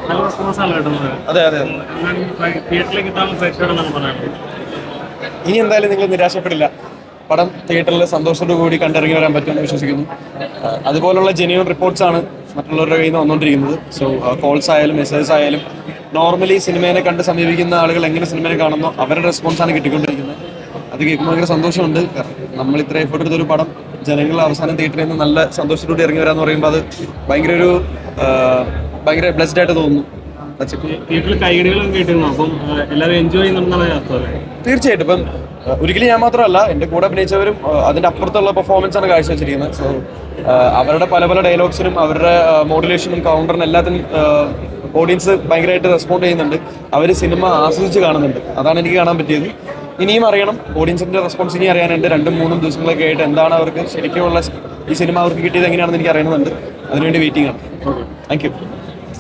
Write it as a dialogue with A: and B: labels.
A: നല്ല റെസ്പോൺസ് ആണ് കിട്ടുന്നത്.
B: അതെ അതെ
A: തിയേറ്ററിലേക്ക് എത്താനുള്ള പ്രേക്ഷകരെന്നാണ് പറയുന്നത്.
B: ഇനി എന്തായാലും നിങ്ങൾ നിരാശപ്പെടില്ല. പടം തിയേറ്ററിൽ സന്തോഷത്തോടു കൂടി കണ്ടിറങ്ങി വരാൻ പറ്റുമെന്ന് വിശ്വസിക്കുന്നു. അതുപോലുള്ള ജെന്യൂൻ റിപ്പോർട്ട്സ് ആണ് മറ്റുള്ളവരുടെ കയ്യിൽ നിന്ന് വന്നുകൊണ്ടിരിക്കുന്നത്. സോ കോൾസ് ആയാലും മെസ്സേജസ് ആയാലും നോർമലി സിനിമയെ കണ്ട് സമീപിക്കുന്ന ആളുകൾ എങ്ങനെ സിനിമയെ കാണുന്നോ അവരുടെ റെസ്പോൺസാണ് കിട്ടിക്കൊണ്ടിരിക്കുന്നത്. അത് കേൾക്കുമ്പോൾ ഭയങ്കര സന്തോഷമുണ്ട്. നമ്മൾ ഇത്ര എഫേർട്ട് എടുത്തൊരു പടം ജനങ്ങൾ അവസാനം തിയേറ്ററിൽ നിന്ന് നല്ല സന്തോഷത്തോടെ ഇറങ്ങി വരാമെന്ന് പറയുമ്പോൾ അത് ഭയങ്കര ബ്ലെസ്ഡ് ആയിട്ട് തോന്നുന്നു.
A: തിയേറ്ററിൽ കൈയടികളൊക്കെ കിട്ടുന്നു. അപ്പം എല്ലാവരും എൻജോയ് ചെയ്യുന്നുണ്ടെന്നാണ് അർത്ഥം.
B: തീർച്ചയായിട്ടും. ഇപ്പം ഒരിക്കലും ഞാൻ മാത്രമല്ല, എൻ്റെ കൂടെ അഭിനയിച്ചവരും അതിൻ്റെ അപ്പുറത്തുള്ള പെർഫോമൻസ് ആണ് കാഴ്ചവെച്ചിരിക്കുന്നത്. സോ അവരുടെ പല പല ഡയലോഗ്സിനും അവരുടെ മോഡുലേഷനും കൗണ്ടറിനും എല്ലാത്തിനും ഓഡിയൻസ് ഭയങ്കരമായിട്ട് റെസ്പോണ്ട് ചെയ്യുന്നുണ്ട്. അവർ സിനിമ ആസ്വദിച്ച് കാണുന്നുണ്ട്. അതാണ് എനിക്ക് കാണാൻ പറ്റിയത്. ഇനിയും അറിയണം, ഓഡിയൻസിൻ്റെ റെസ്പോൺസ് ഇനി അറിയാനുണ്ട്. 2-3 ദിവസങ്ങളൊക്കെ ആയിട്ട് എന്താണ് അവർക്ക് ശരിക്കുമുള്ള ഈ സിനിമ അവർക്ക് കിട്ടിയത് എങ്ങനെയാണെന്ന് എനിക്ക് അറിയണമെന്നുണ്ട്. അതിനുവേണ്ടി വെയിറ്റിംഗ് ആണ്. Thank you.